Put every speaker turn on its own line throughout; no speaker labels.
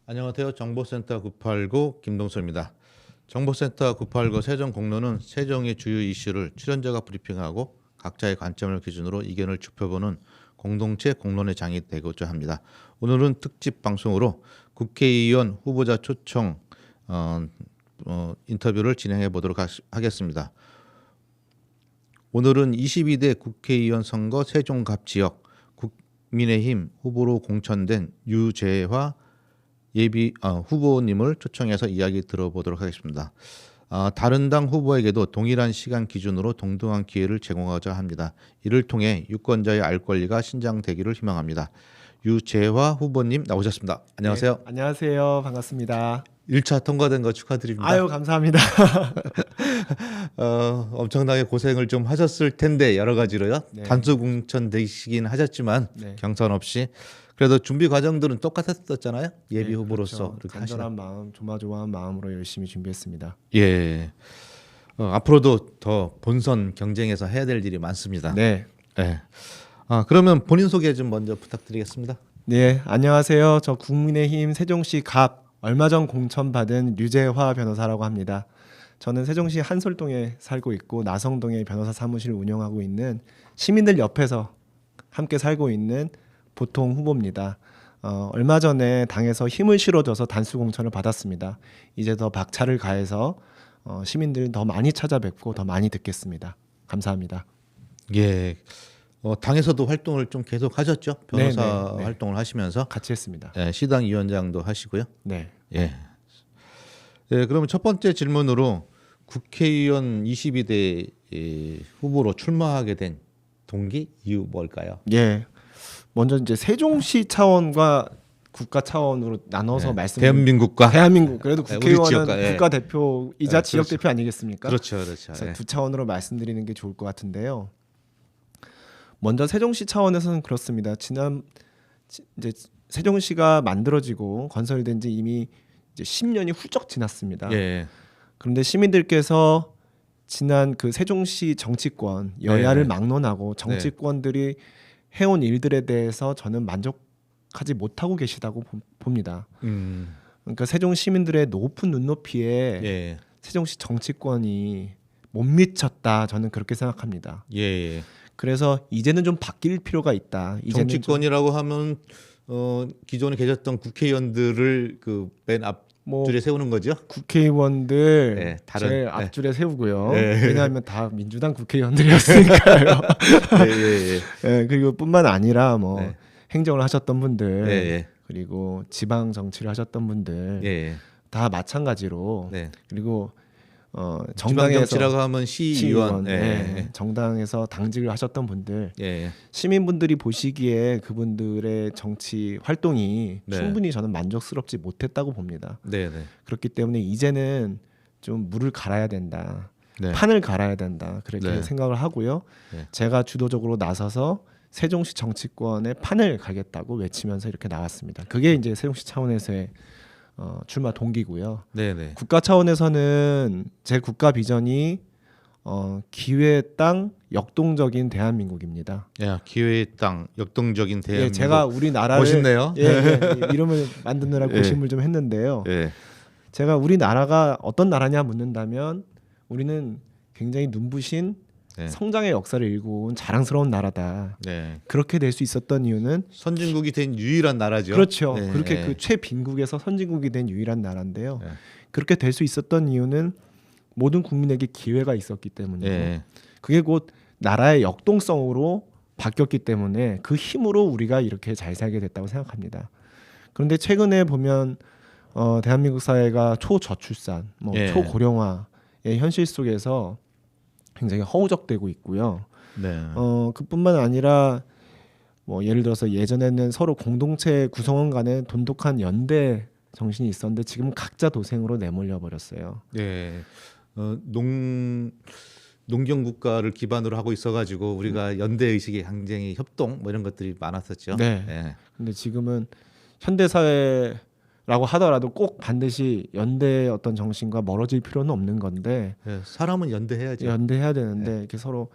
안녕하세요. 정보센터 989 김동수입니다. 정보센터 989 세종 공론은 세종의 주요 이슈를 출연자가 브리핑하고 각자의 관점을 기준으로 의견을 좁혀보는 공동체 공론의 장이 되고자 합니다. 오늘은 특집 방송으로 국회의원 후보자 초청 인터뷰를 진행해 보도록 하겠습니다. 오늘은 22대 국회의원 선거 세종갑 지역 국민의힘 후보로 공천된 유재화 후보님을 초청해서 이야기 들어보도록 하겠습니다. 다른 당 후보에게도 동일한 시간 기준으로 동등한 기회를 제공하고자 합니다. 이를 통해 유권자의 알 권리가 신장되기를 희망합니다. 유재화 후보님 나오셨습니다. 안녕하세요.
네, 안녕하세요. 반갑습니다.
1차 통과된 거 축하드립니다.
아유, 감사합니다.
엄청나게 고생을 좀 하셨을 텐데 여러 가지로요.
네.
단수 공천되시긴 하셨지만
네.
경선 없이 그래도 준비 과정들은 똑같았었잖아요. 예비 후보로서
그렇죠.
이렇게
간절한 마음, 조마조마한 마음으로 열심히 준비했습니다.
예. 앞으로도 더 본선 경쟁에서 해야 될 일이 많습니다.
네.
예. 그러면 본인 소개 좀 먼저 부탁드리겠습니다.
네, 안녕하세요. 저 국민의힘 세종시 갑 얼마 전 공천받은 류재화 변호사라고 합니다. 저는 세종시 한솔동에 살고 있고 나성동에 변호사 사무실을 운영하고 있는 시민들 옆에서 함께 살고 있는 보통 후보입니다. 얼마 전에 당에서 힘을 실어줘서 단수 공천을 받았습니다. 이제 더 박차를 가해서 시민들 더 많이 찾아뵙고 더 많이 듣겠습니다. 감사합니다.
예. 당에서도 활동을 좀 계속 하셨죠? 변호사
네.
활동을 하시면서
같이 했습니다.
예, 시당 위원장도 하시고요.
네.
예. 예, 그러면 첫 번째 질문으로 국회의원 22대 후보로 출마하게 된 동기 이유 뭘까요?
예. 먼저 이제 세종시 차원과 국가 차원으로 나눠서
대한민국과
대한민국 그래도
우리
국회의원은
지역과, 예.
국가 대표이자
그렇죠.
지역 대표 아니겠습니까?
그렇죠.
그래서
예.
두 차원으로 말씀드리는 게 좋을 것 같은데요. 먼저 세종시 차원에서는 그렇습니다. 이제 세종시가 만들어지고 건설된 지 이미 이제 10년이 훌쩍 지났습니다.
예.
그런데 시민들께서 지난 그 세종시 정치권 여야를
네.
막론하고 정치권들이 해온 일들에 대해서 저는 만족하지 못하고 계시다고 봅니다. 그러니까 세종 시민들의 높은 눈높이에
예.
세종시 정치권이 못 미쳤다. 저는 그렇게 생각합니다.
예.
그래서 이제는 좀 바뀔 필요가 있다. 이제는
정치권이라고 하면 기존에 계셨던 국회의원들을 그 맨 앞줄에 세우는 거죠?
국회의원들
네, 다른,
제일 앞줄에 세우고요.
네.
왜냐하면 다 민주당 국회의원들이었으니까요.
예.
네, 그리고 뿐만 아니라 뭐
네.
행정을 하셨던 분들
예.
그리고 지방 정치를 하셨던 분들
예.
다 마찬가지로
네.
그리고
지방
정당에서
정치라고 하면 시의원.
네, 정당에서 당직을 하셨던 분들
예.
시민분들이 보시기에 그분들의 정치 활동이
네.
충분히 저는 만족스럽지 못했다고 봅니다.
네.
그렇기 때문에 이제는 좀 물을 갈아야 된다.
네.
판을 갈아야 된다. 그렇게
네.
생각을 하고요.
네.
제가 주도적으로 나서서 세종시 정치권의 판을 갈겠다고 외치면서 이렇게 나왔습니다. 그게 이제 세종시 차원에서의 출마 동기고요.
네.
국가 차원에서는 제 국가 비전이 기회의 땅 역동적인 대한민국입니다.
야, 기회의 땅, 역동적인 대한민국.
예, 제가 우리나라를
멋있네요.
이름을 만드느라
예.
고심을 좀 했는데요.
예.
제가 우리나라가 어떤 나라냐 묻는다면 우리는 굉장히 눈부신
네.
성장의 역사를 일궈온 자랑스러운 나라다.
네.
그렇게 될 수 있었던 이유는
선진국이 된 유일한 나라죠.
그렇죠.
네.
그렇게 그 최빈국에서 선진국이 된 유일한 나라인데요.
네.
그렇게 될 수 있었던 이유는 모든 국민에게 기회가 있었기 때문이고
예.
그게 곧 나라의 역동성으로 바뀌었기 때문에 그 힘으로 우리가 이렇게 잘 살게 됐다고 생각합니다. 그런데 최근에 보면 대한민국 사회가 초저출산,
예.
초고령화의 현실 속에서 굉장히 허우적대고 있고요.
네.
그뿐만 아니라 뭐 예를 들어서 예전에는 서로 공동체 구성원 간에 돈독한 연대 정신이 있었는데 지금 각자 도생으로 내몰려 버렸어요.
네. 농경 국가를 기반으로 하고 있어가지고 우리가 연대 의식이 굉장히 협동 뭐 이런 것들이 많았었죠.
네.
예.
근데 지금은 현대 사회라고 하더라도 꼭 반드시 연대의 어떤 정신과 멀어질 필요는 없는 건데
예, 사람은 연대해야죠.
연대해야 되는데 이렇게 서로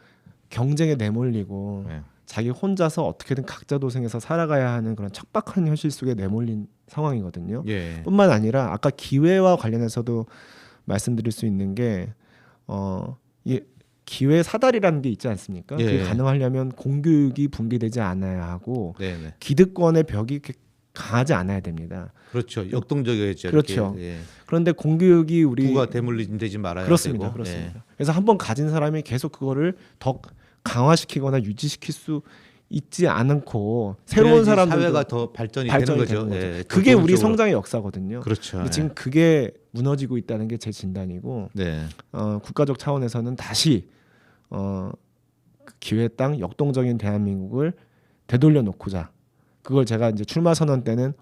경쟁에 내몰리고
예.
자기 혼자서 어떻게든 각자 도생해서 살아가야 하는 그런 척박한 현실 속에 내몰린 상황이거든요.
예.
뿐만 아니라 아까 기회와 관련해서도 말씀드릴 수 있는 게 이 기회 사다리라는 게 있지 않습니까?
예.
그게 가능하려면 공교육이 붕괴되지 않아야 하고
네네.
기득권의 벽이 이렇게 강하지 않아야 됩니다.
그렇죠. 역동적이었죠.
그렇죠.
이렇게. 예.
그런데 공교육이 우리
부가 대물림되지 말아야
그렇습니다.
되고.
그렇습니다. 그래서 한번 가진 사람이 계속 그거를 더 강화시키거나 유지시킬 수 있지 않고 새로운
그래야지
사람들도
사회가 더 발전이
발전이
되는
되는
거죠.
거죠.
예.
그게 우리
적극적으로.
성장의 역사거든요.
그렇죠.
근데
예.
지금 그게 무너지고 있다는 게 제 진단이고
네.
국가적 차원에서는 다시 그 기회 땅 역동적인 대한민국을 되돌려 놓고자 그걸 제가 이제 출마 선언 때는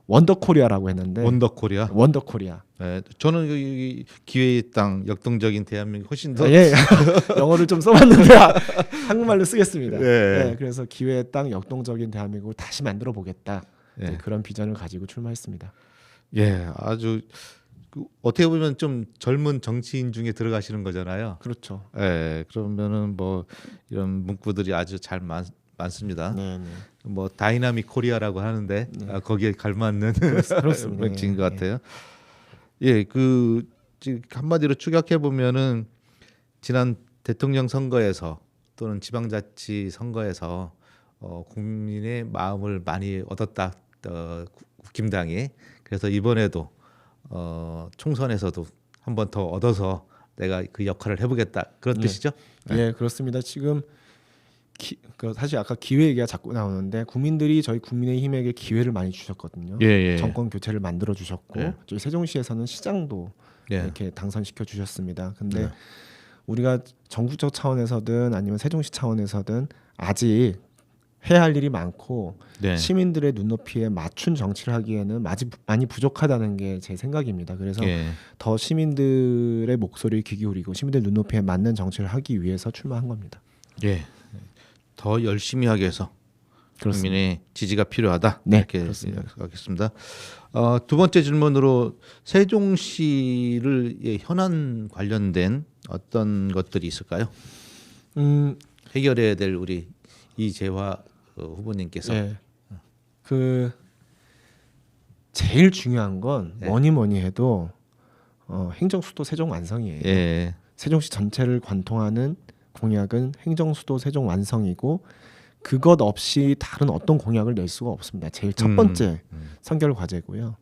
원더 코리아라고 했는데
원더 코리아.
원더 코리아.
예. 저는 이 기회의 땅 역동적인 대한민국 훨씬 더
예, 영어를 좀 써봤는데 한국말로 쓰겠습니다.
예.
예, 그래서 기회의 땅 역동적인 대한민국을 다시 만들어 보겠다.
예.
그런 비전을 가지고 출마했습니다.
예, 아주 어떻게 보면 좀 젊은 정치인 중에 들어가시는 거잖아요.
그렇죠.
예, 그러면은 뭐 이런 문구들이 아주 잘 많습니다.
네, 네.
뭐 다이나믹 코리아라고 하는데 거기에 갈맞는
그렇습니다.
맥주인 것
예,
같아요. 예, 그 지금 한마디로 추격해 보면은 지난 대통령 선거에서 또는 지방자치 선거에서 국민의 마음을 많이 얻었다. 국힘당이 그래서 이번에도 총선에서도 한 번 더 얻어서 내가 그 역할을 해보겠다 그런 뜻이죠.
예, 그렇습니다. 지금 사실 아까 기회 얘기가 자꾸 나오는데 국민들이 저희 국민의힘에게 기회를 많이 주셨거든요.
예.
정권 교체를 만들어 주셨고
예.
저희 세종시에서는 시장도
예.
이렇게 당선시켜 주셨습니다. 근데
네.
우리가 전국적 차원에서든 아니면 세종시 차원에서든 아직 해야 할 일이 많고
네.
시민들의 눈높이에 맞춘 정치를 하기에는 아직 많이 부족하다는 게 제 생각입니다. 그래서
예.
더 시민들의 목소리를 귀 기울이고 시민들 눈높이에 맞는 정치를 하기 위해서 출마한 겁니다.
예. 더 열심히 하기 위해서
그렇습니다.
국민의 지지가 필요하다.
네,
이렇게
그렇습니다.
생각하겠습니다. 두 번째 질문으로 세종시를 현안 관련된 어떤 것들이 있을까요? 해결해야 될 우리 이재화 후보님께서
예. 그 제일 중요한 건
네.
뭐니 해도 행정수도 세종 완성이에요.
예.
세종시 전체를 관통하는 공약은 행정수도 세종 완성이고 그것 없이 다른 어떤 공약을 낼 수가 없습니다. 제일 첫 번째 선결 과제고요.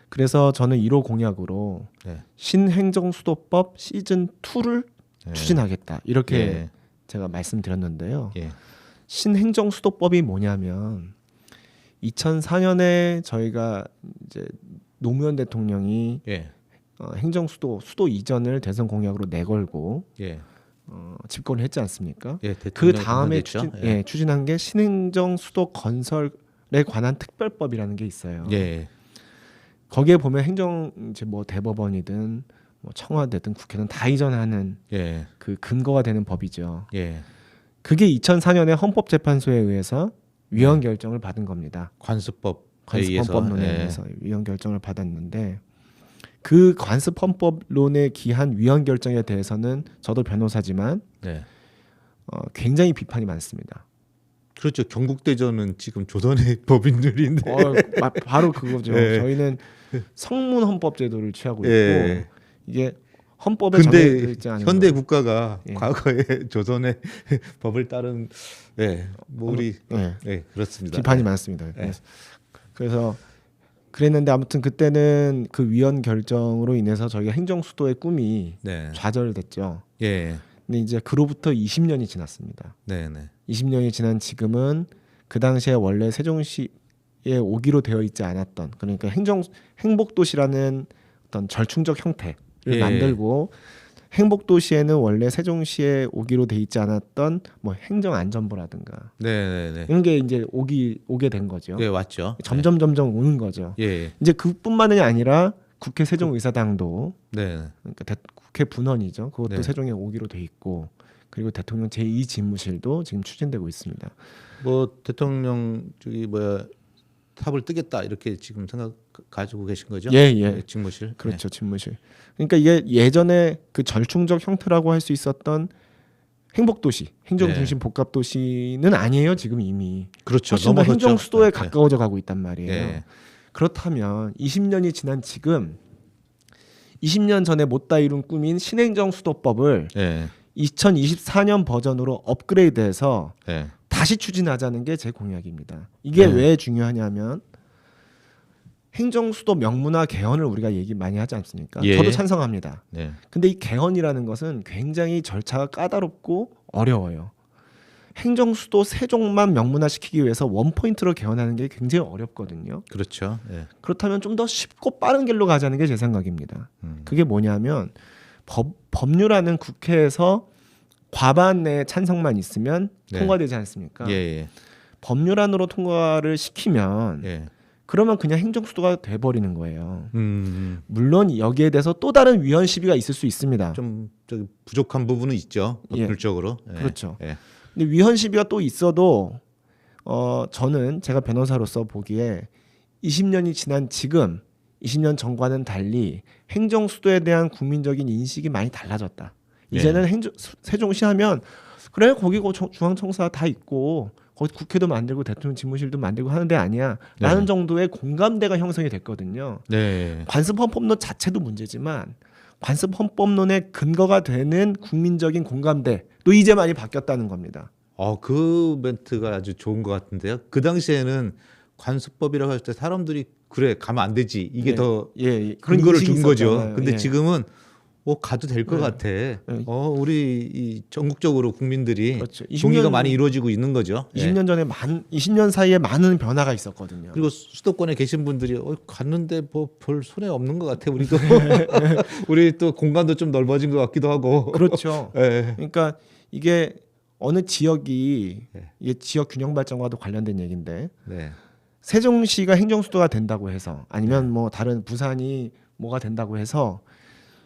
그래서 저는 1호 공약으로
네.
신행정수도법 시즌 2를
예.
추진하겠다. 이렇게
예.
제가 말씀드렸는데요.
예.
신행정수도법이 뭐냐면 2004년에 저희가 이제 노무현 대통령이
예.
수도 이전을 대선 공약으로 내걸고
예.
집권을 했지 않습니까?
예.
그
대통령이
다음에
당선됐죠.
추진한 게 신행정 수도 건설에 관한 특별법이라는 게 있어요.
예.
거기에 보면 행정 이제 뭐 대법원이든 뭐 청와대든 국회든 다 이전하는
예.
그 근거가 되는 법이죠.
예.
그게 2004년에 헌법재판소에 의해서 위헌 결정을 받은 겁니다.
관습법에
관습헌법론에
의해서.
의해서 위헌 결정을 받았는데 그 관습헌법론에 기한 위헌 결정에 대해서는 저도 변호사지만
네.
굉장히 비판이 많습니다.
그렇죠. 경국대전은 지금 조선의 법인들인데.
바로 그거죠.
예.
저희는 성문 헌법 제도를 취하고 있고
예.
이게 헌법에 정해져
근데
있지 않은
현대
거예요.
국가가
예.
과거에 조선의 법을 따른 뭐 우리
예.
그렇습니다.
비판이 많습니다.
예.
그래서 그랬는데 아무튼 그때는 그 위헌 결정으로 인해서 저희가 행정 수도의 꿈이
네.
좌절됐죠.
예.
근데 이제 그로부터 20년이 지났습니다.
네, 네.
20년이 지난 지금은 그 당시에 원래 세종시에 오기로 되어 있지 않았던 그러니까 행복도시라는 어떤 절충적 형태를
예.
만들고 행복도시에는 원래 세종시에 오기로 돼 있지 않았던 뭐 행정안전부라든가
네, 네, 네.
이런 게 이제 오게 된 거죠.
예, 왔죠.
점점 오는 거죠.
예.
이제 그뿐만이 아니라 국회 세종의사당도
네.
그러니까 국회 분원이죠. 그것도
네.
세종에 오기로 돼 있고 그리고 대통령 제2집무실도 지금 추진되고 있습니다.
뭐 대통령 탑을 뜨겠다 이렇게 지금 생각 가지고 계신 거죠?
예. 행복도시, 행정중심
네.
복합도시는 아니에요. 지금 이미
그렇죠.
훨씬 더
넘어섰죠.
행정수도에
네.
가까워져 가고 있단 말이에요.
예.
그렇다면 20년이 지난 지금 20년 전에 못다 이룬 꿈인 신행정수도법을
예.
2024년 버전으로 업그레이드해서
예.
다시 추진하자는 게 제 공약입니다. 이게
네.
왜 중요하냐면 행정수도 명문화 개헌을 우리가 얘기 많이 하지 않습니까?
예.
저도 찬성합니다.
네.
근데 이 개헌이라는 것은 굉장히 절차가 까다롭고 어려워요. 행정수도 세종만 명문화시키기 위해서 원포인트로 개헌하는 게 굉장히 어렵거든요.
그렇죠. 예.
그렇다면 좀 더 쉽고 빠른 길로 가자는 게 제 생각입니다. 그게 뭐냐면 법률안은 국회에서 과반 내 찬성만 있으면
네.
통과되지 않습니까?
예. 예.
법률안으로 통과를 시키면
예.
그러면 그냥 행정수도가 돼버리는 거예요.
음.
물론 여기에 대해서 또 다른 위헌 시비가 있을 수 있습니다.
좀 저기 부족한 부분은 있죠.
예.
법률적으로. 예.
그렇죠.
예.
근데 위헌 시비가 또 있어도 저는 제가 변호사로서 보기에 20년이 지난 지금 20년 전과는 달리 행정수도에 대한 국민적인 인식이 많이 달라졌다. 이제는 세종시 하면 그래 거기 중앙청사 다 있고 거기 국회도 만들고 대통령 집무실도 만들고 하는 데 아니야 라는
네.
정도의 공감대가 형성이 됐거든요.
네.
관습헌법론 자체도 문제지만 관습헌법론의 근거가 되는 국민적인 공감대도 이제 많이 바뀌었다는 겁니다.
그 멘트가 아주 좋은 것 같은데요. 그 당시에는 관습법이라고 할 때 사람들이 그래 가면 안 되지 이게
예.
더
예, 그런
근거를
인식이
준 거죠.
있었잖아요.
근데
예.
지금은 가도 될 것
네.
같아.
네.
우리 이 전국적으로 국민들이
그렇죠.
동의가 많이 이루어지고 있는 거죠. 예.
20년 전에 20년 사이에 많은 변화가 있었거든요.
그리고 수도권에 계신 분들이 갔는데 뭐 별 손해 없는 것 같아. 우리도 우리 또 공간도 좀 넓어진 것 같기도 하고.
그렇죠.
예.
그러니까 이게 어느 지역이
네.
이게 지역 균형 발전과도 관련된 얘기인데
네.
세종시가 행정수도가 된다고 해서 아니면 뭐 다른 부산이 뭐가 된다고 해서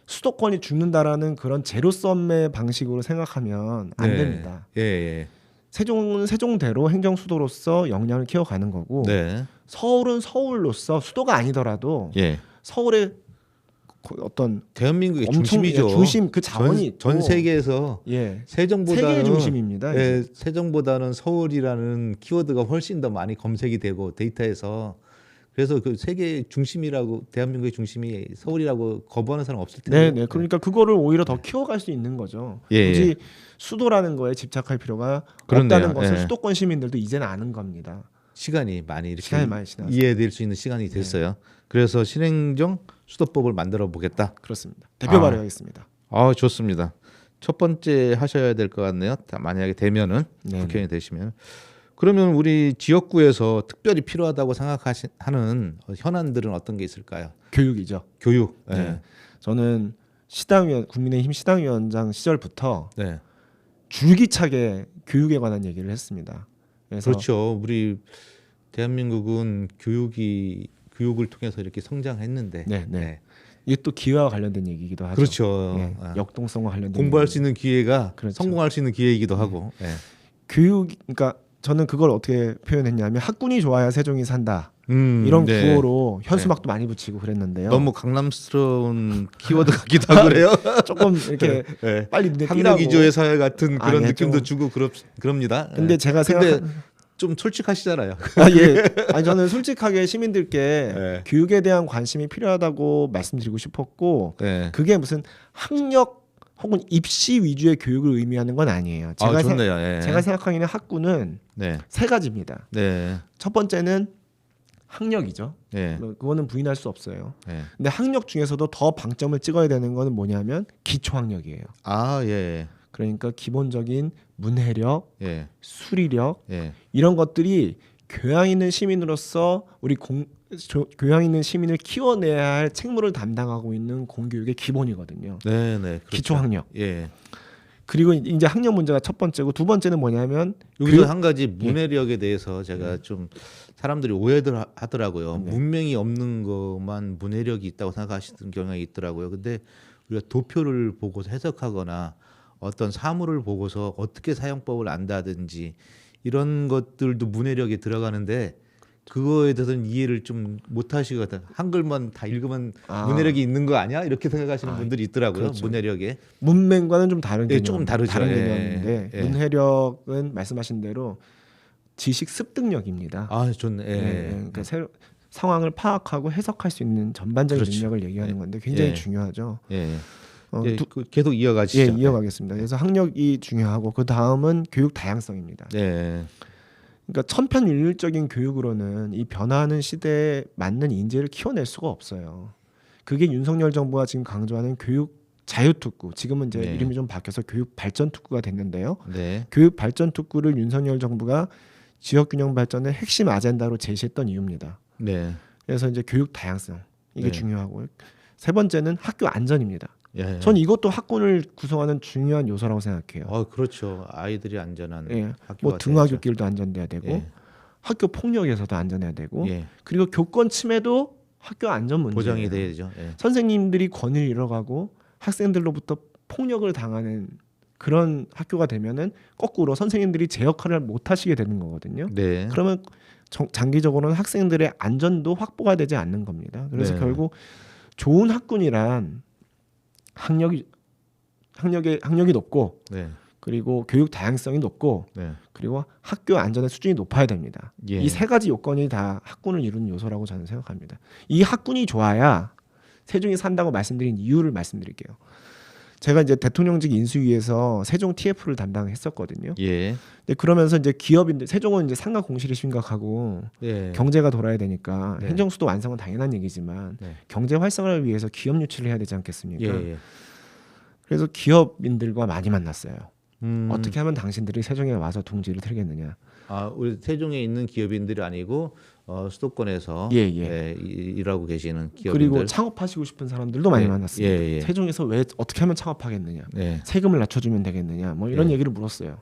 수도권이 죽는다라는 그런 제로섬의 방식으로 생각하면 안
네.
됩니다.
예. 예.
세종은 세종대로 행정수도로서 역량을 키워가는 거고
네.
서울은 서울로서 수도가 아니더라도
예.
서울의 어떤
대한민국의
엄청
중심이죠.
중심 그 자원이 있고
전 세계에서
예
세종보다는
세계의 중심입니다.
예, 세종보다는 서울이라는 키워드가 훨씬 더 많이 검색이 되고 데이터에서 그래서 그 세계의 중심이라고 대한민국의 중심이 서울이라고 거부하는 사람 없을 텐데.
네. 그러니까 그거를 오히려 더 키워갈 수 있는 거죠.
예,
굳이
예.
수도라는 거에 집착할 필요가
그렇네요.
없다는 것을
예.
수도권 시민들도 이제는 아는 겁니다.
시간이 많이 이렇게
시간이 많이 지나서
이해될 수 있는 시간이 됐어요. 그래서 신행정 수도법을 만들어 보겠다.
그렇습니다. 대표 발의하겠습니다.
좋습니다. 첫 번째 하셔야 될 것 같네요. 만약에 되면은
네네.
국회의원이 되시면 그러면 우리 지역구에서 특별히 필요하다고 생각하는 현안들은 어떤 게 있을까요?
교육이죠.
교육. 예.
네. 저는 국민의힘 시당위원장 시절부터
네.
줄기차게 교육에 관한 얘기를 했습니다. 그래서
그렇죠. 우리 대한민국은 교육을 통해서 이렇게 성장했는데.
네. 이게 또 기회와 관련된 얘기이기도 하죠.
그렇죠.
예, 역동성과 관련된
공부할
얘기.
수 있는 기회가
그렇죠.
성공할 수 있는 기회이기도 하고. 예.
교육 그러니까 저는 그걸 어떻게 표현했냐면 학군이 좋아야 세종이 산다. 이런
네.
구호로 현수막도 많이 붙이고 그랬는데요.
너무 강남스러운 키워드 같기도 하고 그래요.
조금 이렇게
네.
빨리 눈에 띄라고.
학력 위주의 사회 같은 그런
예,
느낌도
좀.
주고 그럽니다.
근데
예.
제가
근데
생각
좀 솔직하시잖아요.
예. 아니 저는 솔직하게 시민들께
네.
교육에 대한 관심이 필요하다고 말씀드리고 싶었고
네.
그게 무슨 학력 혹은 입시 위주의 교육을 의미하는 건 아니에요.
좋네요. 예.
제가 생각하기에는 학군은
네.
세 가지입니다.
네.
첫 번째는 학력이죠.
네.
그거는 부인할 수 없어요.
네.
근데 학력 중에서도 더 방점을 찍어야 되는 거는 뭐냐면 기초학력이에요.
예.
그러니까 기본적인 문해력,
예.
수리력
예.
이런 것들이 교양 있는 시민으로서 우리 교양 있는 시민을 키워내야 할 책무를 담당하고 있는 공교육의 기본이거든요.
네, 네. 그렇죠.
기초학력.
예.
그리고 이제 학력 문제가 첫 번째고 두 번째는 뭐냐면
여기서 한 가지 문해력에 대해서 제가 좀 사람들이 오해들 하더라고요.
네.
문명이 없는 것만 문해력이 있다고 생각하시는 경향이 있더라고요. 근데 우리가 도표를 보고서 해석하거나 어떤 사물을 보고서 어떻게 사용법을 안다든지 이런 것들도 문해력에 들어가는데 그거에 대해서는 이해를 좀 못하시거든. 한글만 다 읽으면
아.
문해력이 있는 거 아니야? 이렇게 생각하시는
아,
분들이 있더라고요.
그렇죠.
문해력에.
문맹과는 좀 다른
예,
개념,
조금 다르죠.
다른
예,
개념인데
예.
문해력은 말씀하신 대로 지식 습득력입니다.
아, 좋네. 예.
그러니까 상황을 파악하고 해석할 수 있는 전반적인
그렇죠.
능력을 얘기하는 건데 굉장히
예.
중요하죠.
예.
어,
예, 계속 이어가시죠.
이어가겠습니다. 그래서 학력이 중요하고 그 다음은 교육 다양성입니다.
예.
그러니까 천편일률적인 교육으로는 이 변화하는 시대에 맞는 인재를 키워낼 수가 없어요. 그게 윤석열 정부가 지금 강조하는 교육 자유특구, 지금은 이제
네.
이름이 좀 바뀌어서 교육 발전특구가 됐는데요.
네.
교육 발전특구를 윤석열 정부가 지역균형 발전의 핵심 아젠다로 제시했던 이유입니다.
네.
그래서 이제 교육 다양성 이게
네.
중요하고 세 번째는 학교 안전입니다.
예.
전 이것도 학군을 구성하는 중요한 요소라고 생각해요.
그렇죠. 아이들이 안전한
예.
학교가
뭐
돼야죠.
등하굣길도 안전돼야 되고
예.
학교 폭력에서도 안전해야 되고
예.
그리고 교권 침해도 학교 안전 문제예요.
보장이 돼야죠. 예.
선생님들이 권위를 잃어가고 학생들로부터 폭력을 당하는 그런 학교가 되면은 거꾸로 선생님들이 제 역할을 못 하시게 되는 거거든요.
네.
그러면 장기적으로는 학생들의 안전도 확보가 되지 않는 겁니다. 그래서
네.
결국 좋은 학군이란 학력이 높고
네.
그리고 교육 다양성이 높고
네.
그리고 학교 안전의 수준이 높아야 됩니다.
예.
이 세 가지 요건이 다 학군을 이루는 요소라고 저는 생각합니다. 이 학군이 좋아야 세종이 산다고 말씀드린 이유를 말씀드릴게요. 제가 이제 대통령직 인수위에서 세종 TF를 담당했었거든요.
예.
근데 그러면서 이제 기업인들 세종은 이제 상가 공실이 심각하고
예.
경제가 돌아야 되니까
네.
행정수도 완성은 당연한 얘기지만
네.
경제 활성화를 위해서 기업 유치를 해야 되지 않겠습니까?
예.
그래서 기업인들과 많이 만났어요.
음.
어떻게 하면 당신들이 세종에 와서 둥지를 틀겠느냐.
우리 세종에 있는 기업인들이 아니고 수도권에서
예.
일하고 계시는 기업인들.
그리고 창업하시고 싶은 사람들도 많이
예.
만났습니다.
예.
세종에서 왜 어떻게 하면 창업하겠느냐.
네.
세금을 낮춰주면 되겠느냐. 뭐 이런
예.
얘기를 물었어요.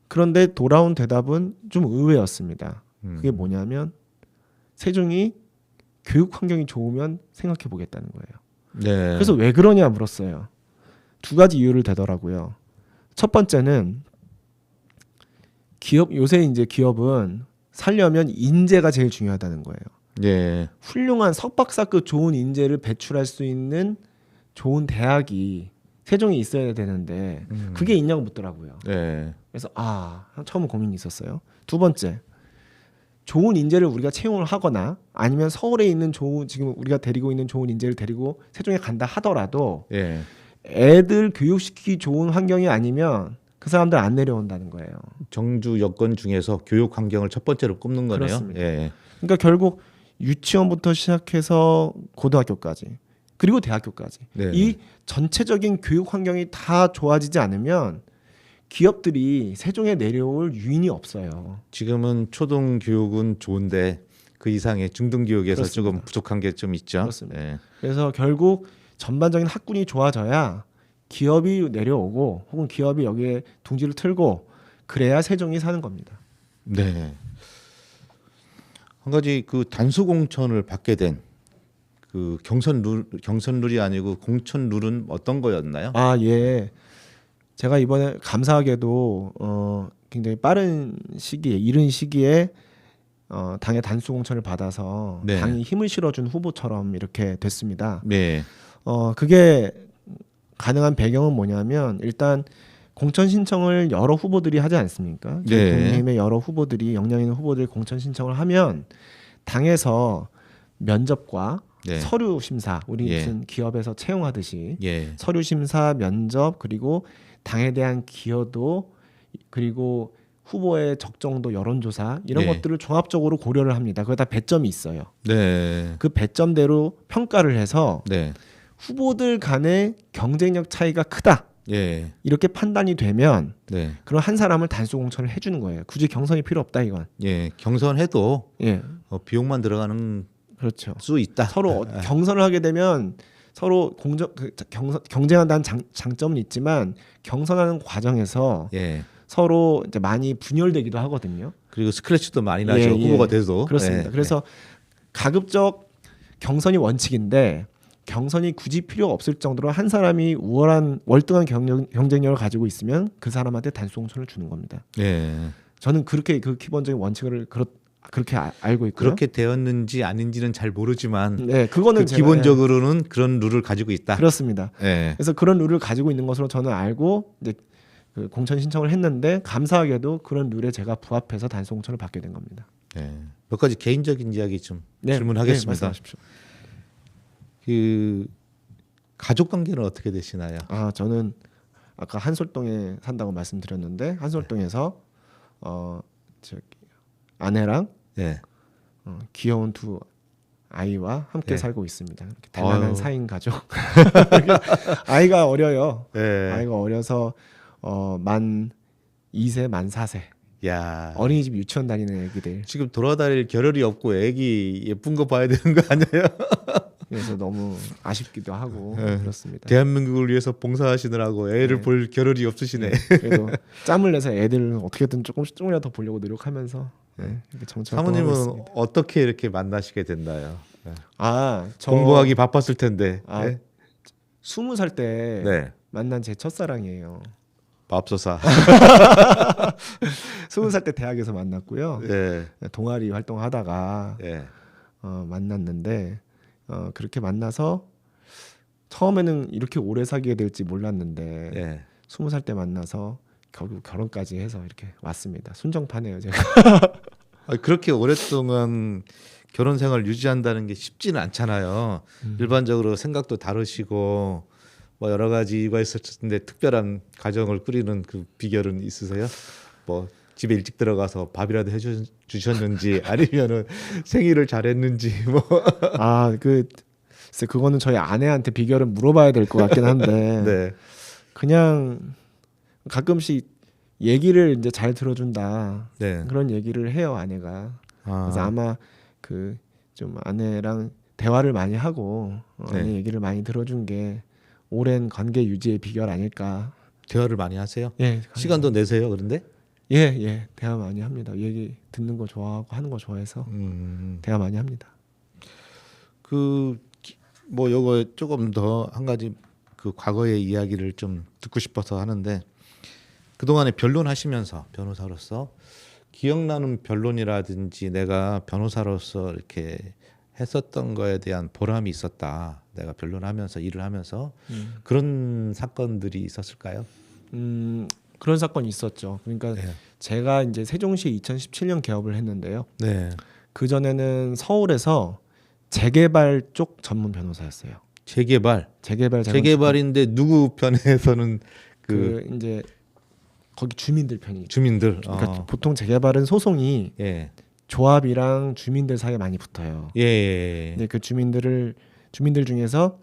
그런데 돌아온 대답은 좀 의외였습니다. 그게 뭐냐면 세종이 교육 환경이 좋으면 생각해 보겠다는 거예요.
네.
그래서 왜 그러냐 물었어요. 두 가지 이유를 대더라고요. 첫 번째는 요새 이제 기업은 살려면 인재가 제일 중요하다는 거예요.
예.
훌륭한 석박사급 좋은 인재를 배출할 수 있는 좋은 대학이 세종에 있어야 되는데 그게 있냐고 묻더라고요.
네.
그래서 처음 고민이 있었어요. 두 번째, 좋은 인재를 우리가 채용을 하거나 아니면 서울에 있는 지금 우리가 데리고 있는 좋은 인재를 데리고 세종에 간다 하더라도
예.
애들 교육시키기 좋은 환경이 아니면 그 사람들 안 내려온다는 거예요.
정주 여건 중에서 교육 환경을 첫 번째로 꼽는 거네요.
그렇습니다.
예.
그러니까 결국 유치원부터 시작해서 고등학교까지 그리고 대학교까지
네.
이 전체적인 교육 환경이 다 좋아지지 않으면 기업들이 세종에 내려올 유인이 없어요.
지금은 초등 교육은 좋은데 그 이상의 중등 교육에서
그렇습니다.
조금 부족한 게 좀 있죠.
그렇습니다.
예.
그래서 결국 전반적인 학군이 좋아져야 기업이 내려오고 혹은 기업이 여기에 둥지를 틀고 그래야 세종이 사는 겁니다.
네. 한 가지 그 단수 공천을 받게 된 그 경선 룰이 아니고 공천 룰은 어떤 거였나요?
예. 제가 이번에 감사하게도 굉장히 이른 시기에 당의 단수 공천을 받아서
네.
당이 힘을 실어준 후보처럼 이렇게 됐습니다.
네.
그게 가능한 배경은 뭐냐면 일단 공천 신청을 여러 후보들이 하지 않습니까?
네.
국민의힘의 여러 후보들이 역량 있는 후보들이 공천 신청을 하면 당에서 면접과
네.
서류 심사, 우리
예.
무슨 기업에서 채용하듯이
예.
서류 심사, 면접 그리고 당에 대한 기여도 그리고 후보의 적정도, 여론조사 이런
네.
것들을 종합적으로 고려를 합니다. 그거 다 배점이 있어요.
네.
그 배점대로 평가를 해서
네.
후보들 간의 경쟁력 차이가 크다
예.
이렇게 판단이 되면
네.
그럼 한 사람을 단수 공천을 해주는 거예요. 굳이 경선이 필요 없다 이건.
예. 경선해도
예,
비용만 들어가는
그렇죠.
수 있다.
서로 경선을 하게 되면 서로 경쟁한다는 장점은 있지만 경선하는 과정에서
예.
서로 이제 많이 분열되기도 하거든요.
그리고 스크래치도 많이 나죠. 후보가 돼도.
그렇습니다.
예.
그래서 가급적 경선이 원칙인데 경선이 굳이 필요가 없을 정도로 한 사람이 월등한 경쟁력을 가지고 있으면 그 사람한테 단수 공천을 주는 겁니다.
예.
저는 그렇게 그 기본적인 원칙을 그렇게 알고 있고요.
그렇게 되었는지 아닌지는 잘 모르지만
네, 그거는 제가,
기본적으로는 그런 룰을 가지고 있다.
그렇습니다.
예.
그래서 그런 룰을 가지고 있는 것으로 저는 알고 이제 그 공천 신청을 했는데 감사하게도 그런 룰에 제가 부합해서 단수 공천을 받게 된 겁니다.
예. 몇 가지 개인적인 이야기 좀
네,
질문하겠습니다.
네, 말씀하십시오.
그 가족 관계는 어떻게 되시나요?
저는 아까 한솔동에 산다고 말씀드렸는데 한솔동에서 저기 아내랑
예.
귀여운 두 아이와 함께
네.
살고 있습니다. 이렇게 단란한
아유.
4인 가족. 아이가 어려요.
예.
아이가 어려서 만 2세, 만 4세.
야.
어린이집 유치원 다니는 애기들.
지금 돌아다닐 겨를이 없고 애기 예쁜 거 봐야 되는 거 아니에요?
그래서 너무 아쉽기도 하고
네.
그렇습니다.
대한민국을 위해서 봉사하시느라고 애를
네.
볼 겨를이 없으시네.
그래도 짬을 내서 애들 어떻게든 조금이라도 더 보려고 노력하면서 이렇게 정치활동하고
사모님은
있습니다.
어떻게 이렇게 만나시게 됐나요? 네.
저
공부하기 바빴을 텐데. 네.
20살 때
네.
만난 제 첫사랑이에요.
맙소사.
20살 때 대학에서 만났고요.
네.
동아리 활동하다가
네.
만났는데 그렇게 만나서 처음에는 이렇게 오래 사귀게 될지 몰랐는데
네.
20살 때 만나서 결국 결혼까지 해서 이렇게 왔습니다. 순정파네요 제가.
그렇게 오랫동안 결혼 생활 유지한다는 게 쉽지는 않잖아요. 일반적으로 생각도 다르시고 뭐 여러 가지 이유가 있을 텐데 특별한 가정을 꾸리는 그 비결은 있으세요? 뭐 집에 일찍 들어가서 밥이라도 해주셨는지 아니면은 생일을 잘했는지 뭐.
글쎄 그거는 저희 아내한테 비결을 물어봐야 될 것 같긴 한데
네.
그냥 가끔씩 얘기를 이제 잘 들어준다
네.
그런 얘기를 해요 아내가. 그래서 아마 그 좀 아내랑 대화를 많이 하고 아내
네.
얘기를 많이 들어준 게 오랜 관계 유지의 비결 아닐까.
대화를 많이 하세요?
예,
시간도 내세요, 그런데?
예, 대화 많이 합니다. 얘기 듣는 거 좋아하고 하는 거 좋아해서 대화 많이 합니다.
뭐 요거 조금 더 한 가지 그 과거의 이야기를 좀 듣고 싶어서 하는데 그동안에 변론하시면서 변호사로서 기억나는 변론이라든지 내가 변호사로서 이렇게 했었던 거에 대한 보람이 있었다. 내가 변론하면서 일을 하면서 그런 사건들이 있었을까요?
그런 사건이 있었죠. 그러니까
네.
제가 이제 세종시 2017년 개업을 했는데요.
네.
그 전에는 서울에서 재개발 쪽 전문 변호사였어요.
재개발인데 누구 편에서는
그 이제 거기 주민들 편이.
주민들.
그러니까 보통 재개발은 소송이
예.
조합이랑 주민들 사이에 많이 붙어요.
예.
근데 그 주민들 중에서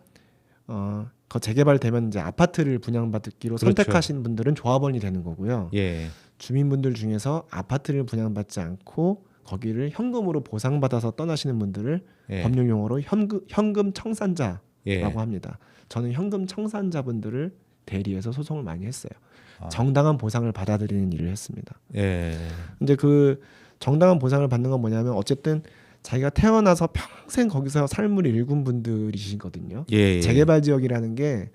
그 재개발되면 이제 아파트를 분양받기로
그렇죠.
선택하신 분들은 조합원이 되는 거고요.
예.
주민분들 중에서 아파트를 분양받지 않고 거기를 현금으로 보상받아서 떠나시는 분들을
예.
법률 용어로 현금 청산자라고
예.
합니다. 저는 현금 청산자분들을 대리해서 소송을 많이 했어요.
아.
정당한 보상을 받아들이는 일을 했습니다.
예.
근데 그 정당한 보상을 받는 건 뭐냐면 어쨌든 자기가 태어나서 평생 거기서 삶을 일군 분들이시거든요.
예.
재개발 지역이라는 게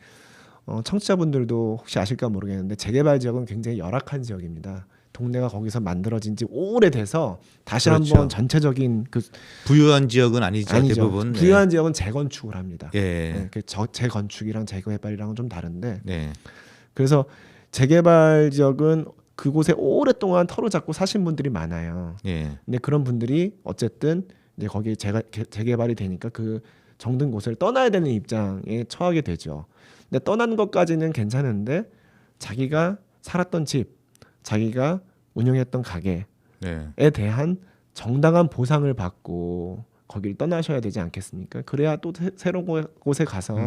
청취자분들도 혹시 아실까 모르겠는데 재개발 지역은 굉장히 열악한 지역입니다. 동네가 거기서 만들어진 지 오래돼서 다시
그렇죠.
한번 전체적인 그
부유한 지역은 아니죠. 대부분.
부유한 지역은 재건축을 합니다.
예.
네, 그 재건축이랑 재개발이랑은 좀 다른데
네.
그래서 재개발 지역은 그곳에 오랫동안 터로 잡고 사신 분들이 많아요.
예.
근데 그런 분들이 어쨌든 이제 거기 재개발이 되니까 그 정든 곳을 떠나야 되는 입장에 처하게 되죠. 근데 떠나는 것까지는 괜찮은데 자기가 살았던 집, 자기가 운영했던 가게에
네.
대한 정당한 보상을 받고 거기를 떠나셔야 되지 않겠습니까? 그래야 또 새로운 곳에 가서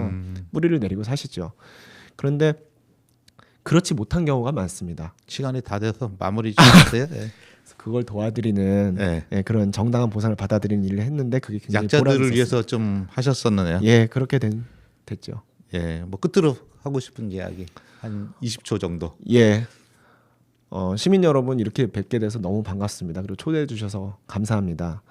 뿌리를 내리고 사시죠. 그런데 그렇지 못한 경우가 많습니다.
시간이 다 돼서 마무리 좀 하세요. 네.
그걸 도와드리는
네.
그런 정당한 보상을 받아들이는 일을 했는데 그게 굉장히
약자들을
보람이
위해서 좀 하셨었네요.
예, 그렇게 됐죠.
예. 뭐 끝으로 하고 싶은 이야기 한 20초 정도.
예. 시민 여러분 이렇게 뵙게 돼서 너무 반갑습니다. 그리고 초대해 주셔서 감사합니다.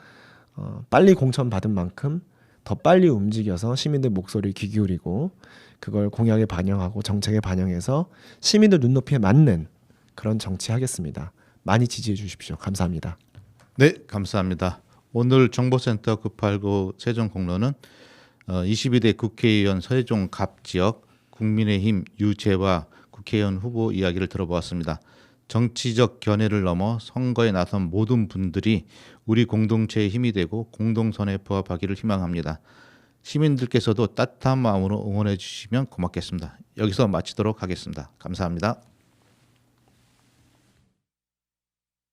빨리 공천 받은 만큼 더 빨리 움직여서 시민들 목소리를 귀 기울이고 그걸 공약에 반영하고 정책에 반영해서 시민들 눈높이에 맞는 그런 정치하겠습니다. 많이 지지해 주십시오. 감사합니다.
네, 감사합니다. 오늘 정보센터 989 세종 공로는 22대 국회의원 세종 갑 지역 국민의힘 유재화 국회의원 후보 이야기를 들어보았습니다. 정치적 견해를 넘어 선거에 나선 모든 분들이 우리 공동체의 힘이 되고 공동선에 부합하기를 희망합니다. 시민들께서도 따뜻한 마음으로 응원해 주시면 고맙겠습니다. 여기서 마치도록 하겠습니다. 감사합니다.